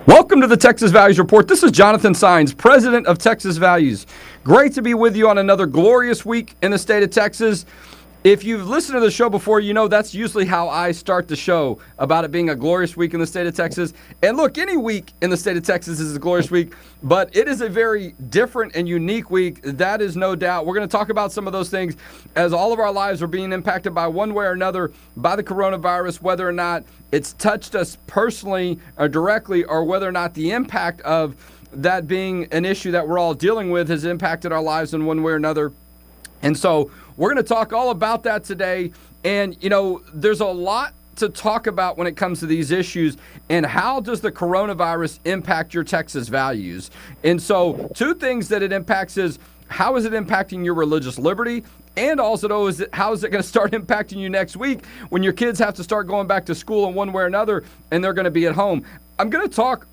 Welcome to the Texas Values Report. This is Jonathan Sines, president of Texas Values. Great to be with you on another glorious week in the state of Texas. If you've listened to the show before, you know that's usually how I start the show, about it being a glorious week in the state of Texas. And look, any week in the state of Texas is a glorious week, but it is a very different and unique week. That is no doubt. We're going to talk about some of those things as all of our lives are being impacted by one way or another by the coronavirus, whether or not it's touched us personally or directly, or whether or not the impact of that being an issue that we're all dealing with has impacted our lives in one way or another. And so we're going to talk all about that today. And, you know, there's a lot to talk about when it comes to these issues. And how does the coronavirus impact your Texas values? And so two things that it impacts is, how is it impacting your religious liberty? And also, how is it going to start impacting you next week when your kids have to start going back to school in one way or another and they're going to be at home? I'm going to talk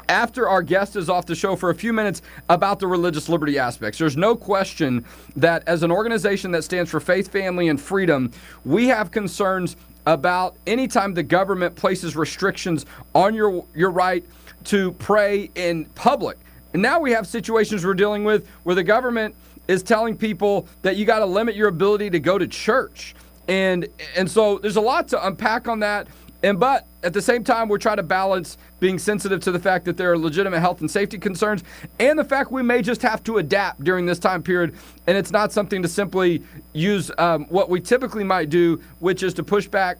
after our guest is off the show for a few minutes about the religious liberty aspects. There's no question that as an organization that stands for faith, family, and freedom, we have concerns about anytime the government places restrictions on your right to pray in public. And now we have situations we're dealing with where the government is telling people that you got to limit your ability to go to church. And so there's a lot to unpack on that. But at the same time, we're trying to balance being sensitive to the fact that there are legitimate health and safety concerns and the fact we may just have to adapt during this time period. And it's not something to simply use what we typically might do, which is to push back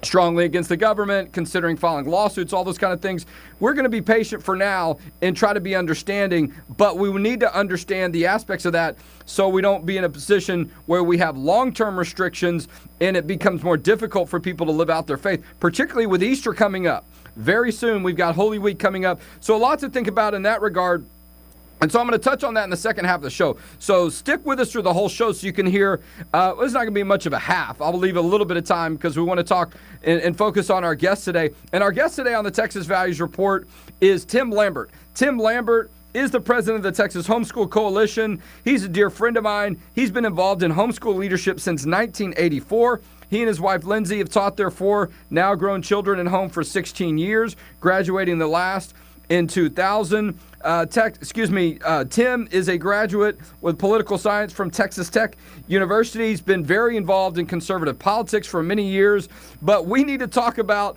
strongly against the government, considering filing lawsuits, all those kind of things. We're going to be patient for now and try to be understanding, but we need to understand the aspects of that so we don't be in a position where we have long-term restrictions and it becomes more difficult for people to live out their faith, particularly with Easter coming up. Very soon, we've got Holy Week coming up. So a lot to think about in that regard. And so I'm going to touch on that in the second half of the show. So stick with us through the whole show so you can hear. It's not going to be much of a half. I'll leave a little bit of time because we want to talk and focus on our guest today. And our guest today on the Texas Values Report is Tim Lambert. Tim Lambert is the president of the Texas Homeschool Coalition. He's a dear friend of mine. He's been involved in homeschool leadership since 1984. He and his wife, Lindsay, have taught their 4 now-grown children at home for 16 years, graduating the last in 2000. Tim is a graduate with political science from Texas Tech University. He's been very involved in conservative politics for many years. But we need to talk about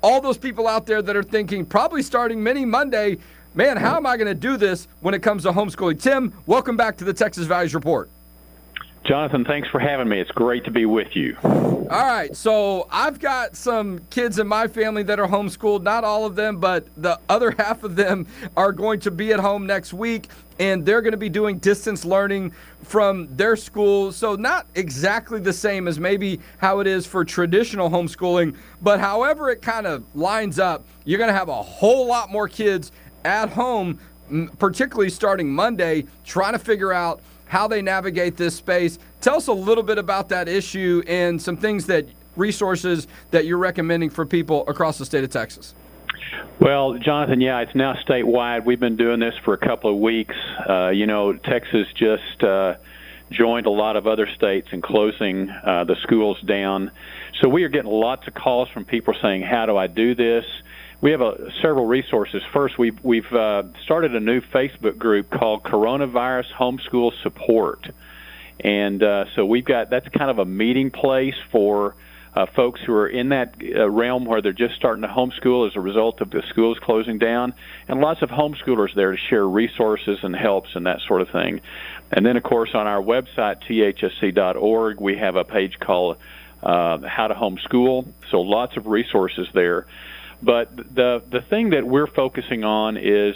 all those people out there that are thinking, probably starting many Monday, man, how am I going to do this when it comes to homeschooling? Tim, welcome back to the Texas Values Report. Jonathan, thanks for having me. It's great to be with you. All right, so I've got some kids in my family that are homeschooled. Not all of them, but the other half of them are going to be at home next week, and they're going to be doing distance learning from their school. So not exactly the same as maybe how it is for traditional homeschooling, but however it kind of lines up, you're going to have a whole lot more kids at home, particularly starting Monday, trying to figure out how they navigate this space. Tell us a little bit about that issue and some things resources that you're recommending for people across the state of Texas. Well, Jonathan, yeah, it's now statewide. We've been doing this for a couple of weeks. Texas just joined a lot of other states in closing the schools down. So we are getting lots of calls from people saying, how do I do this? We have several resources. First, we've started a new Facebook group called Coronavirus Homeschool Support. And so that's kind of a meeting place for folks who are in that realm where they're just starting to homeschool as a result of the schools closing down, and lots of homeschoolers there to share resources and helps and that sort of thing. And then, of course, on our website, thsc.org, we have a page called How to Homeschool, so lots of resources there. But the thing that we're focusing on is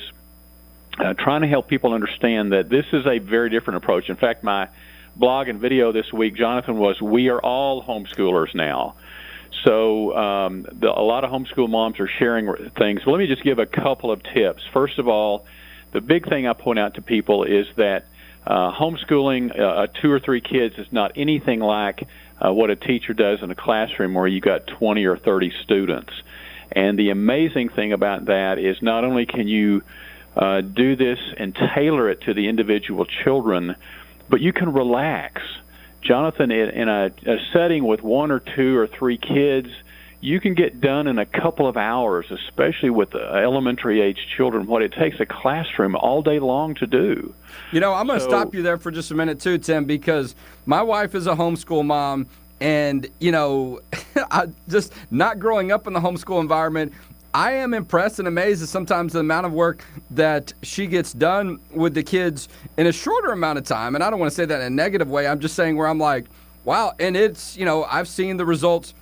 trying to help people understand that this is a very different approach. In fact, my blog and video this week, Jonathan, was we are all homeschoolers now. So a lot of homeschool moms are sharing things. Let me just give a couple of tips. First of all, the big thing I point out to people is that homeschooling 2 or 3 kids is not anything like what a teacher does in a classroom where you got 20 or 30 students. And the amazing thing about that is not only can you do this and tailor it to the individual children, but you can relax. Jonathan, in a setting with 1 or 2 or 3 kids, you can get done in a couple of hours, especially with elementary age children, what it takes a classroom all day long to do. I'm going to stop you there for just a minute too, Tim, because my wife is a homeschool mom, and I just not growing up in the homeschool environment, I am impressed and amazed at sometimes the amount of work that she gets done with the kids in a shorter amount of time. And I don't want to say that in a negative way. I'm just saying where I'm like, wow. And it's, I've seen the results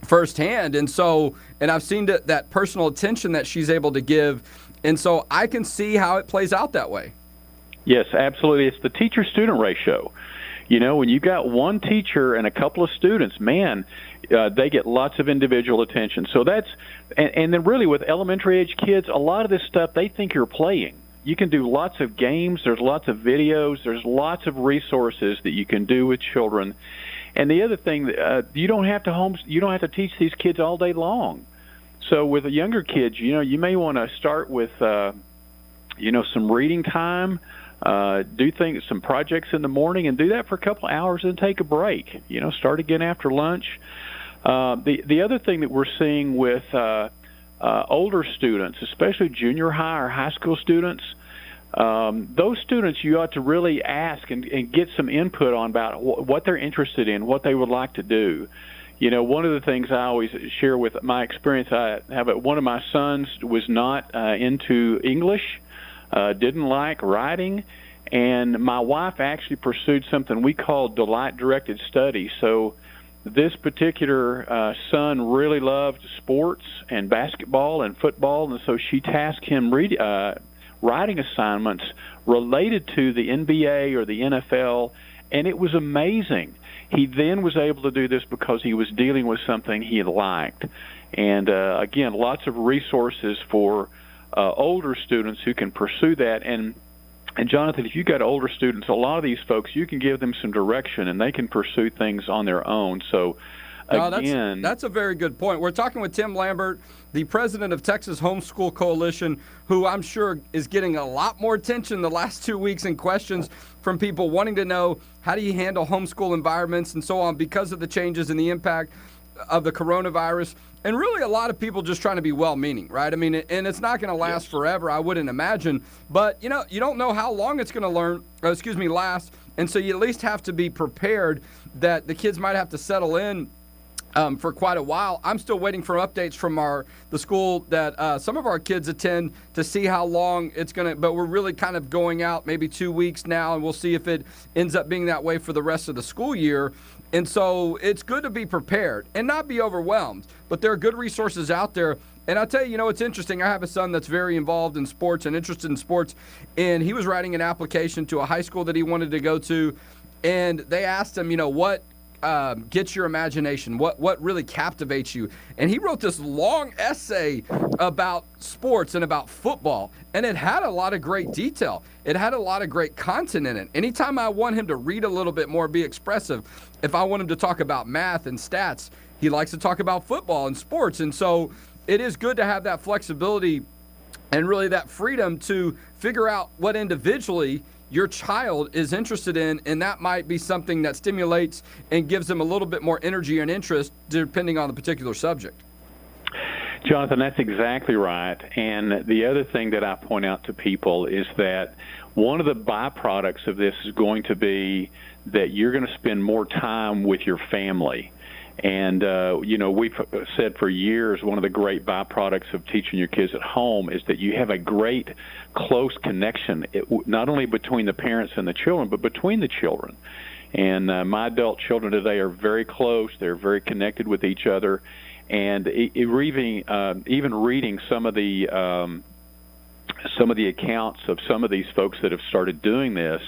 firsthand. And I've seen that personal attention that she's able to give. And so I can see how it plays out that way. Yes, absolutely. It's the teacher-student ratio. When you got one teacher and a couple of students, man, they get lots of individual attention. So and then really with elementary age kids, a lot of this stuff, they think you're playing. You can do lots of games. There's lots of videos. There's lots of resources that you can do with children. And the other thing, you don't have to teach these kids all day long. So with the younger kids, you may want to start with, some reading time. Do some projects in the morning and do that for a couple of hours and take a break. Start again after lunch. The other thing that we're seeing with older students, especially junior high or high school students, those students you ought to really ask and get some input on about what they're interested in, what they would like to do. One of the things I always share with my experience, one of my sons was not into English. Didn't like writing, and my wife actually pursued something we call delight-directed study. So this particular son really loved sports and basketball and football, and so she tasked him writing assignments related to the NBA or the NFL, and it was amazing. He then was able to do this because he was dealing with something he liked. And, again, lots of resources for older students who can pursue that. And Jonathan, if you've got older students, a lot of these folks, you can give them some direction and they can pursue things on their own. So again, that's a very good point. We're talking with Tim Lambert, the president of Texas Homeschool Coalition, who I'm sure is getting a lot more attention the last 2 weeks and questions from people wanting to know how do you handle homeschool environments and so on because of the changes and the impact of the coronavirus. And really a lot of people just trying to be well-meaning, right? I mean, and it's not going to last forever, I wouldn't imagine. But, you don't know how long it's going to last. And so you at least have to be prepared that the kids might have to settle in for quite a while. I'm still waiting for updates from the school that some of our kids attend to see how long it's going to, but we're really kind of going out maybe 2 weeks now, and we'll see if it ends up being that way for the rest of the school year. And so it's good to be prepared and not be overwhelmed, but there are good resources out there. And I'll tell you, it's interesting. I have a son that's very involved in sports and interested in sports, and he was writing an application to a high school that he wanted to go to, and they asked him, what gets your imagination, what really captivates you. And he wrote this long essay about sports and about football, and it had a lot of great detail. It had a lot of great content in it. Anytime I want him to read a little bit more, be expressive, if I want him to talk about math and stats, he likes to talk about football and sports. And so it is good to have that flexibility and really that freedom to figure out what individually your child is interested in, and that might be something that stimulates and gives them a little bit more energy and interest depending on the particular subject. Jonathan, that's exactly right. And the other thing that I point out to people is that one of the byproducts of this is going to be that you're going to spend more time with your family. And, we've said for years one of the great byproducts of teaching your kids at home is that you have a great close connection, not only between the parents and the children, but between the children. And my adult children today are very close. They're very connected with each other. And even reading some of the accounts of some of these folks that have started doing this,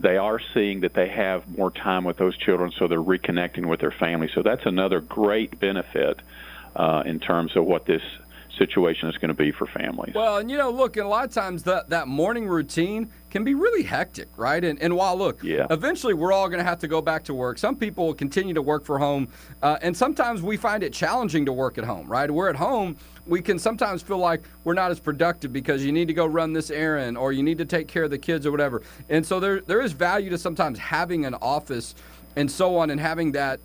they are seeing that they have more time with those children, so they're reconnecting with their family. So that's another great benefit in terms of what this situation is going to be for families. Well, and look, and a lot of times that morning routine can be really hectic, right? And while, look, eventually we're all going to have to go back to work. Some people will continue to work from home, and sometimes we find it challenging to work at home, right? We're at home, we can sometimes feel like we're not as productive because you need to go run this errand or you need to take care of the kids or whatever. And so there is value to sometimes having an office and so on, and having that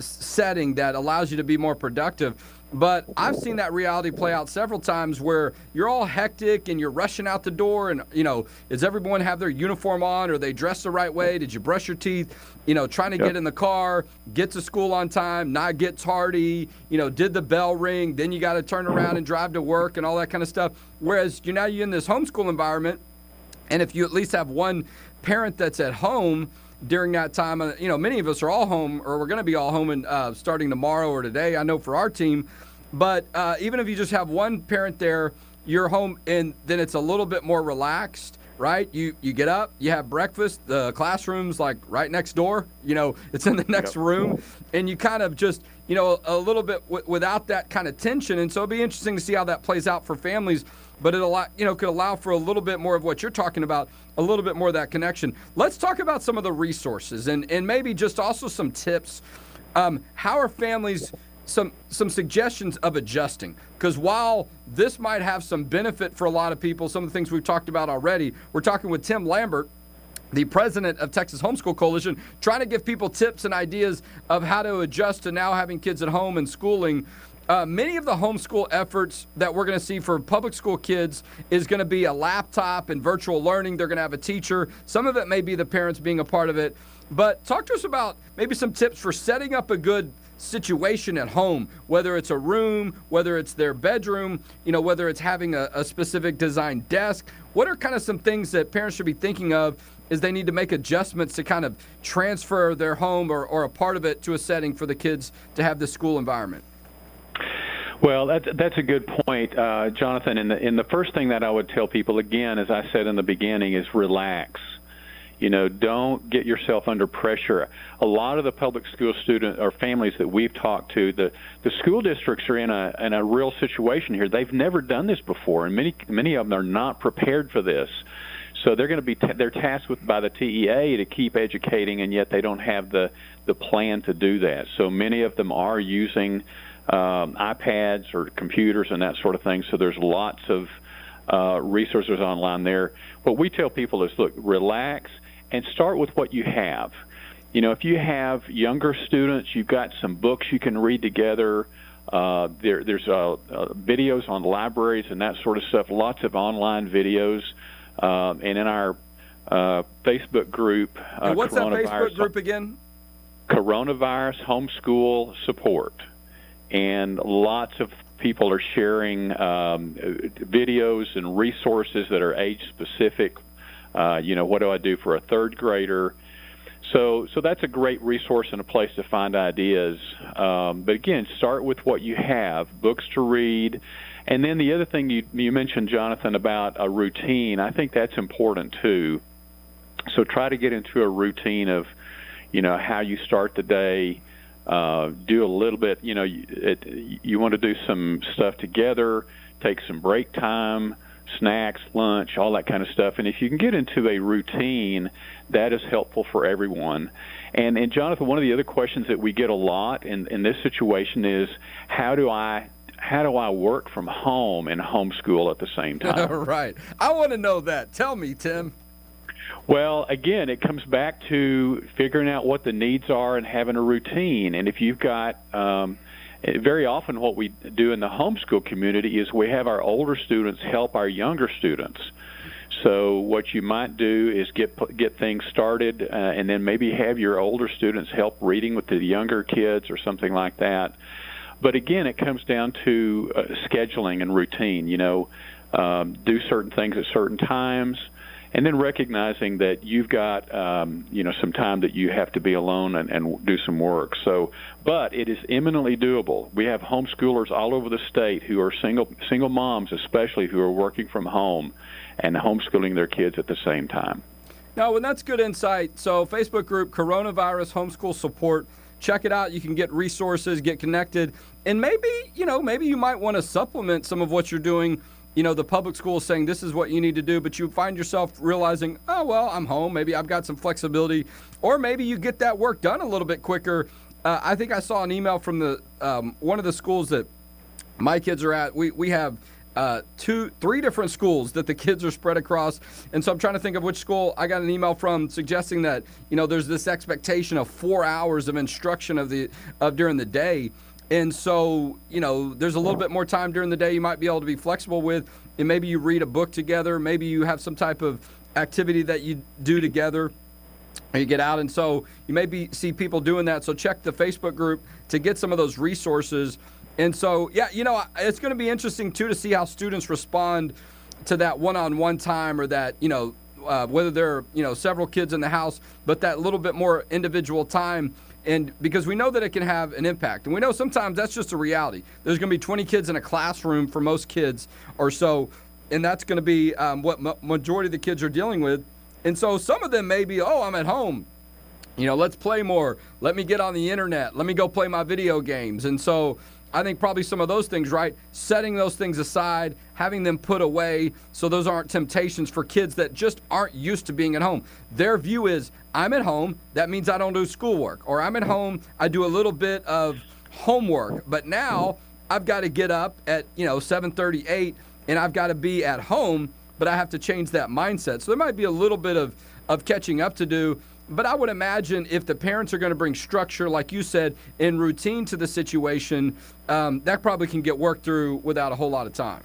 setting that allows you to be more productive. But I've seen that reality play out several times where you're all hectic and you're rushing out the door and, does everyone have their uniform on? Are they dressed the right way? Did you brush your teeth? Trying to get in the car, get to school on time, not get tardy, did the bell ring, then you got to turn around and drive to work and all that kind of stuff. Whereas now you're in this homeschool environment, and if you at least have one parent that's at home during that time, many of us are all home, or we're going to be all home and starting tomorrow or today, I know for our team. But even if you just have one parent there, you're home, and then it's a little bit more relaxed, right? You get up, you have breakfast, the classroom's like right next door, it's in the next room, and you kind of just, a little bit without that kind of tension. And so it'll be interesting to see how that plays out for families. But it could allow for a little bit more of what you're talking about, a little bit more of that connection. Let's talk about some of the resources and maybe just also some tips. How are families, some suggestions of adjusting? Because while this might have some benefit for a lot of people, some of the things we've talked about already, we're talking with Tim Lambert, the president of Texas Homeschool Coalition, trying to give people tips and ideas of how to adjust to now having kids at home and schooling. Many of the homeschool efforts that we're going to see for public school kids is going to be a laptop and virtual learning. They're going to have a teacher. Some of it may be the parents being a part of it. But talk to us about maybe some tips for setting up a good situation at home, whether it's a room, whether it's their bedroom, whether it's having a specific design desk. What are kind of some things that parents should be thinking of as they need to make adjustments to kind of transfer their home or a part of it to a setting for the kids to have this school environment? Well, that's a good point, Jonathan. And the first thing that I would tell people, again, as I said in the beginning, is relax. Don't get yourself under pressure. A lot of the public school student or families that we've talked to, the school districts are in a real situation here. They've never done this before, and many of them are not prepared for this. So they're going to be they're tasked by the TEA to keep educating, and yet they don't have the plan to do that. So many of them are using iPads or computers and that sort of thing. So there's lots of resources online there. What we tell people is, look, relax and start with what you have. If you have younger students, you've got some books you can read together. There's videos on libraries and that sort of stuff, lots of online videos. And in our Facebook group, and what's that Facebook group again? Coronavirus Homeschool Support. And lots of people are sharing videos and resources that are age-specific. What do I do for a third grader? So that's a great resource and a place to find ideas. But again, start with what you have, books to read. And then the other thing you mentioned, Jonathan, about a routine, I think that's important too. So try to get into a routine of, how you start the day. Do a little bit, you want to do some stuff together, take some break time, snacks, lunch, all that kind of stuff. And if you can get into a routine, that is helpful for everyone. And Jonathan, one of the other questions that we get a lot in this situation is, how do I work from home and homeschool at the same time? Right. I want to know that. Tell me, Tim. Well, again, it comes back to figuring out what the needs are and having a routine. And if you've got, very often what we do in the homeschool community is we have our older students help our younger students. So what you might do is get things started and then maybe have your older students help reading with the younger kids or something like that. But again, it comes down to scheduling and routine, do certain things at certain times. And then recognizing that you've got, some time that you have to be alone and do some work. But it is eminently doable. We have homeschoolers all over the state who are single moms, especially, who are working from home and homeschooling their kids at the same time. No, and that's good insight. So Facebook group, Coronavirus Homeschool Support. Check it out. You can get resources, get connected. And maybe you might want to supplement some of what you're doing. The public school is saying this is what you need to do, but you find yourself realizing, oh, well, I'm home. Maybe I've got some flexibility. Or maybe you get that work done a little bit quicker. I think I saw an email from the one of the schools that my kids are at. We have three different schools that the kids are spread across. And so I'm trying to think of which school. I got an email from suggesting that, there's this expectation of 4 hours of instruction of during the day. And so, there's a little bit more time during the day you might be able to be flexible with. And maybe you read a book together. Maybe you have some type of activity that you do together. You get out, and so you maybe see people doing that. So check the Facebook group to get some of those resources. And so, yeah, it's going to be interesting, too, to see how students respond to that one-on-one time, or that, whether there are, several kids in the house, but that little bit more individual time. And because we know that it can have an impact. And we know sometimes that's just a reality. There's going to be 20 kids in a classroom for most kids or so, and that's going to be what majority of the kids are dealing with. And so some of them may be, I'm at home. Let's play more. Let me get on the internet. Let me go play my video games. And so I think probably some of those things, right? Setting those things aside, having them put away so those aren't temptations for kids that just aren't used to being at home. Their view is, I'm at home, that means I don't do schoolwork. Or I'm at home, I do a little bit of homework. But now I've got to get up at, 7:30, 8, and I've got to be at home, but I have to change that mindset. So there might be a little bit of catching up to do. But I would imagine if the parents are going to bring structure, like you said, and routine to the situation, that probably can get worked through without a whole lot of time.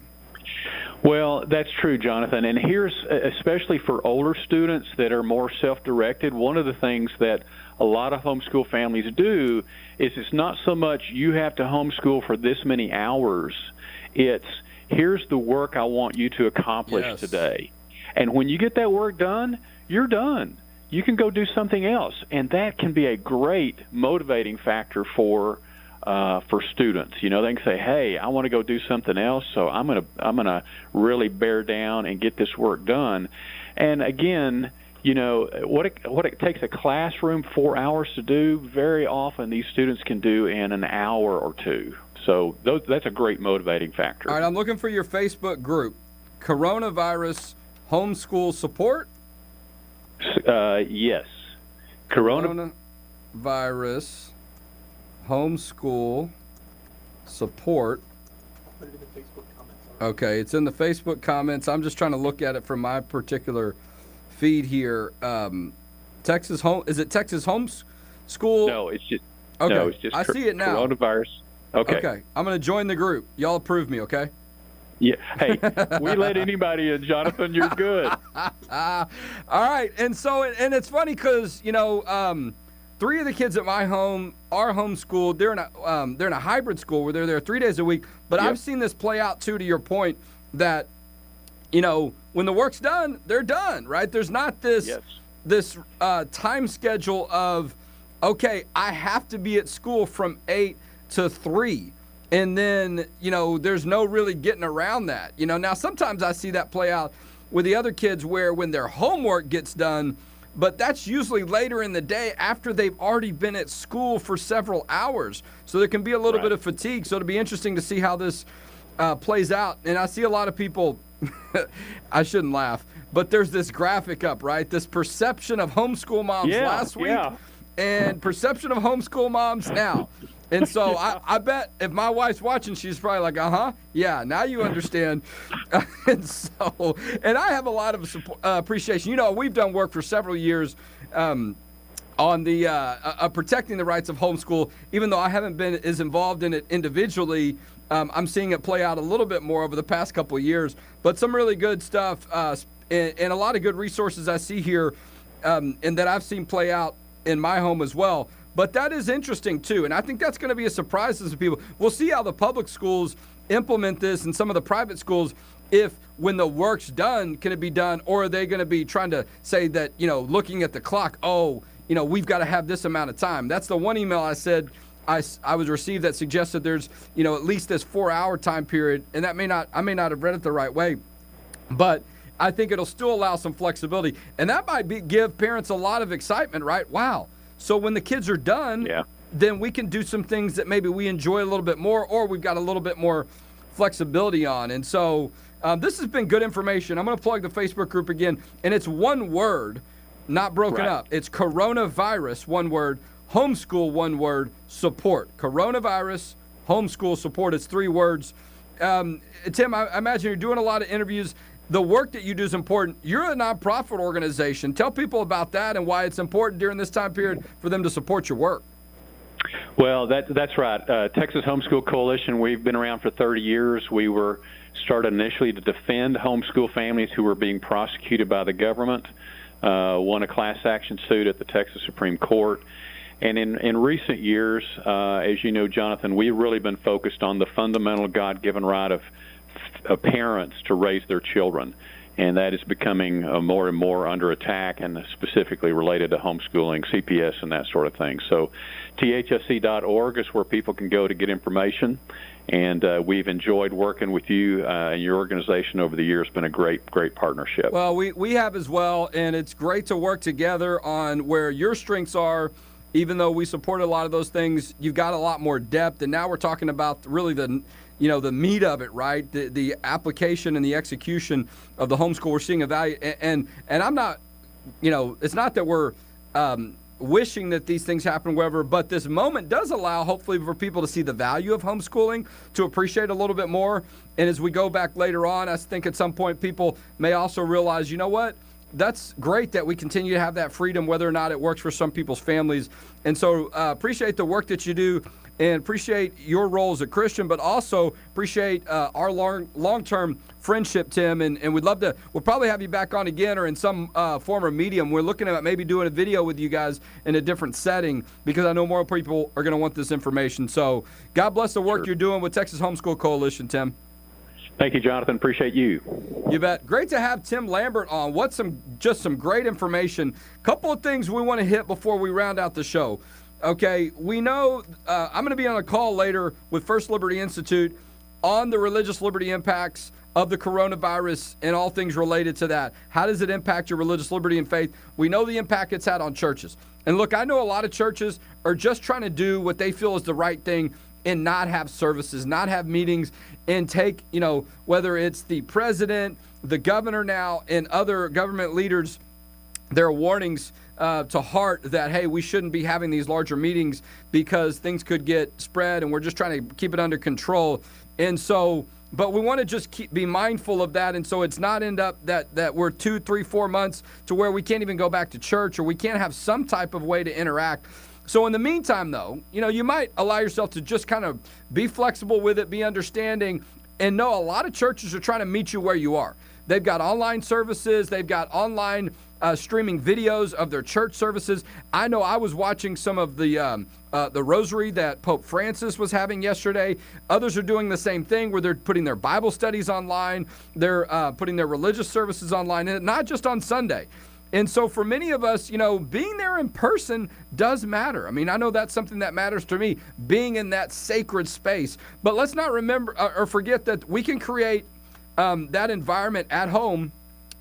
Well, that's true, Jonathan. And here's, especially for older students that are more self-directed, one of the things that a lot of homeschool families do is it's not so much you have to homeschool for this many hours. It's, here's the work I want you to accomplish today. And when you get that work done, you're done. You can go do something else, and that can be a great motivating factor for students. They can say, "Hey, I want to go do something else, so I'm gonna really bear down and get this work done." And again, what it takes a classroom 4 hours to do, very often these students can do in an hour or two. So that's a great motivating factor. All right, I'm looking for your Facebook group, Coronavirus Homeschool Support. Yes. Coronavirus Homeschool Support. Put it in the Facebook comments. Okay, it's in the Facebook comments. I'm just trying to look at it from my particular feed here. Texas Home, is it Texas Homeschool? No, it's just okay. No, it's just I see it now. Coronavirus. Okay. I'm going to join the group. Y'all approve me, okay? Yeah. Hey, we let anybody in, Jonathan. You're good. All right. And so, and it's funny because, three of the kids at my home are homeschooled. They're in a hybrid school where they're there 3 days a week. But I've seen this play out, too, to your point, that, when the work's done, they're done, right? There's not this time schedule of, okay, I have to be at school from 8 to 3. And then, there's no really getting around that. Now sometimes I see that play out with the other kids where when their homework gets done, but that's usually later in the day after they've already been at school for several hours. So there can be a little bit of fatigue. So it'll be interesting to see how this plays out. And I see a lot of people, I shouldn't laugh, but there's this graphic up, right? This perception of homeschool moms last week and perception of homeschool moms now. And so I bet if my wife's watching, she's probably like, yeah, now you understand. And I have a lot of appreciation. We've done work for several years on the protecting the rights of homeschool. Even though I haven't been as involved in it individually, I'm seeing it play out a little bit more over the past couple of years. But some really good stuff and a lot of good resources I see here and that I've seen play out in my home as well. But that is interesting, too, and I think that's going to be a surprise to some people. We'll see how the public schools implement this and some of the private schools, if when the work's done, can it be done, or are they going to be trying to say that, looking at the clock, we've got to have this amount of time. That's the one email I said I was received that suggested there's, at least this 4-hour time period, and I may not have read it the right way, but I think it'll still allow some flexibility, and that might give parents a lot of excitement, right? Wow. So when the kids are done, then we can do some things that maybe we enjoy a little bit more, or we've got a little bit more flexibility on. And so this has been good information. I'm going to plug the Facebook group again, and it's one word, not broken up. It's coronavirus, one word, homeschool, one word, support. Coronavirus, homeschool support. It's 3 words. Tim, I imagine you're doing a lot of interviews. The work that you do is important. You're a nonprofit organization. Tell people about that and why it's important during this time period for them to support your work. Well, that's right. Texas Homeschool Coalition, we've been around for 30 years. We were started initially to defend homeschool families who were being prosecuted by the government, won a class action suit at the Texas Supreme Court. And in recent years, as you know, Jonathan, we've really been focused on the fundamental God-given right of parents to raise their children. And that is becoming more and more under attack, and specifically related to homeschooling, CPS, and that sort of thing. So thsc.org is where people can go to get information. And we've enjoyed working with you and your organization over the years. It's been a great partnership. Well, we have as well, and it's great to work together on where your strengths are. Even though we support a lot of those things, you've got a lot more depth. And now we're talking about really the meat of it, right? The application and the execution of the homeschool. We're seeing a value. And I'm not, it's not that we're wishing that these things happen, whatever, but this moment does allow, hopefully, for people to see the value of homeschooling, to appreciate a little bit more. And as we go back later on, I think at some point people may also realize, you know what? That's great that we continue to have that freedom, whether or not it works for some people's families. And so appreciate the work that you do and appreciate your role as a Christian, but also appreciate our long-term friendship, Tim. And we'd love to, we'll probably have you back on again or in some form or medium. We're looking at maybe doing a video with you guys in a different setting because I know more people are going to want this information. So God bless the work you're doing with Texas Homeschool Coalition, Tim. Thank you, Jonathan. Appreciate you. You bet. Great to have Tim Lambert on. What's just some great information. Couple of things we want to hit before we round out the show. Okay, we know I'm going to be on a call later with First Liberty Institute on the religious liberty impacts of the coronavirus and all things related to that. How does it impact your religious liberty and faith? We know the impact it's had on churches. And look, I know a lot of churches are just trying to do what they feel is the right thing and not have services, not have meetings, and take, whether it's the president, the governor now, and other government leaders, their warnings to heart that, hey, we shouldn't be having these larger meetings because things could get spread and we're just trying to keep it under control. And so, but we want to just be mindful of that. And so it's not end up that we're 2, 3, 4 months to where we can't even go back to church or we can't have some type of way to interact. So in the meantime, though, you might allow yourself to just kind of be flexible with it, be understanding, and know a lot of churches are trying to meet you where you are. They've got online services. They've got online streaming videos of their church services. I know I was watching some of the rosary that Pope Francis was having yesterday. Others are doing the same thing where they're putting their Bible studies online. They're putting their religious services online, and not just on Sunday. And so for many of us, being there in person does matter. I mean, I know that's something that matters to me, being in that sacred space. But let's not remember or forget that we can create that environment at home,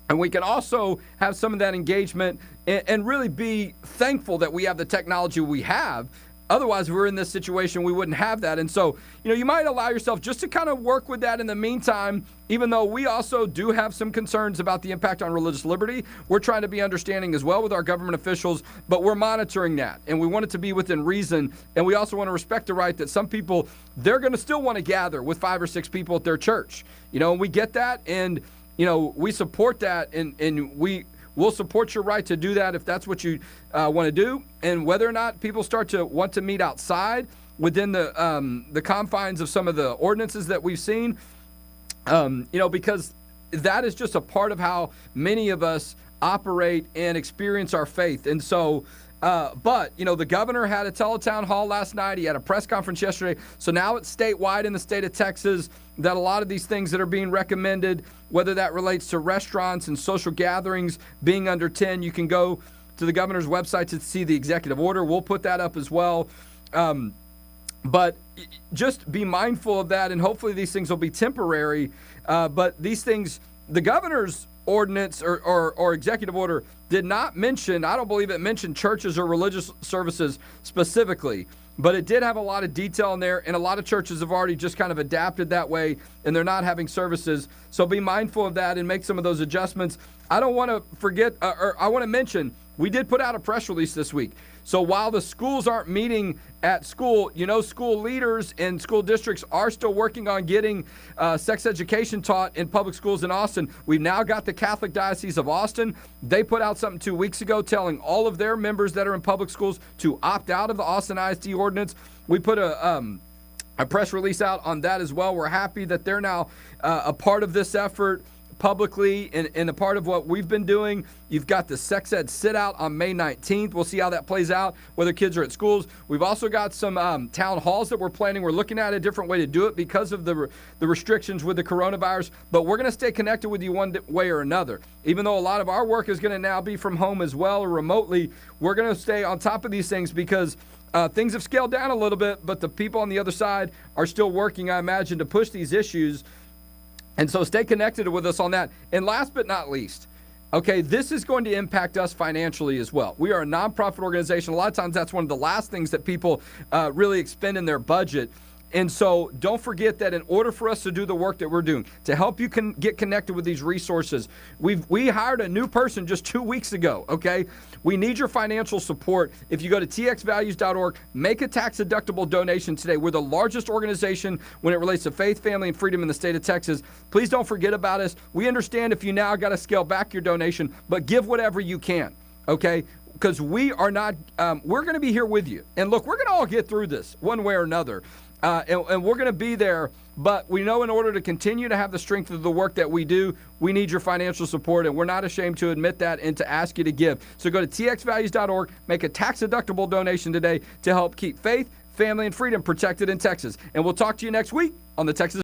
and we can also have some of that engagement and really be thankful that we have the technology we have. Otherwise, if we're in this situation, we wouldn't have that. And so, you might allow yourself just to kind of work with that in the meantime, even though we also do have some concerns about the impact on religious liberty. We're trying to be understanding as well with our government officials, but we're monitoring that. And we want it to be within reason. And we also want to respect the right that some people, they're going to still want to gather with 5 or 6 people at their church. And we get that. And, we support that. And we'll support your right to do that if that's what you want to do. And whether or not people start to want to meet outside within the confines of some of the ordinances that we've seen, because that is just a part of how many of us operate and experience our faith. And so, but the governor had a teletown hall last night. He had a press conference yesterday. So now it's statewide in the state of Texas that a lot of these things that are being recommended, whether that relates to restaurants and social gatherings being under 10, you can go to the governor's website to see the executive order. We'll put that up as well. But just be mindful of that, and hopefully these things will be temporary. But these things, the governor's ordinance or executive order did not mention, I don't believe it mentioned churches or religious services specifically, but it did have a lot of detail in there, and a lot of churches have already just kind of adapted that way, and they're not having services. So be mindful of that and make some of those adjustments. I don't want to forget, or I want to mention, we did put out a press release this week. So while the schools aren't meeting at school, school leaders and school districts are still working on getting sex education taught in public schools in Austin. We've now got the Catholic Diocese of Austin. They put out something 2 weeks ago telling all of their members that are in public schools to opt out of the Austin ISD ordinance. We put a press release out on that as well. We're happy that they're now a part of this effort publicly and a part of what we've been doing. You've got the sex ed sit out on May 19th. We'll see how that plays out, whether kids are at schools. We've also got some town halls that we're planning. We're looking at a different way to do it because of the restrictions with the coronavirus, but we're going to stay connected with you one way or another. Even though a lot of our work is going to now be from home as well or remotely, we're going to stay on top of these things because things have scaled down a little bit, but the people on the other side are still working, I imagine, to push these issues. And so stay connected with us on that. And last but not least, okay, this is going to impact us financially as well. We are a nonprofit organization. A lot of times that's one of the last things that people really expend in their budget. And so don't forget that in order for us to do the work that we're doing, to help you get connected with these resources, we hired a new person just 2 weeks ago, okay? We need your financial support. If you go to txvalues.org, make a tax-deductible donation today. We're the largest organization when it relates to faith, family, and freedom in the state of Texas. Please don't forget about us. We understand if you now got to scale back your donation, but give whatever you can, okay? Because we are not, we're going to be here with you. And look, we're going to all get through this one way or another. And we're going to be there, but we know in order to continue to have the strength of the work that we do, we need your financial support, and we're not ashamed to admit that and to ask you to give. So go to txvalues.org, make a tax-deductible donation today to help keep faith, family, and freedom protected in Texas. And we'll talk to you next week on the Texas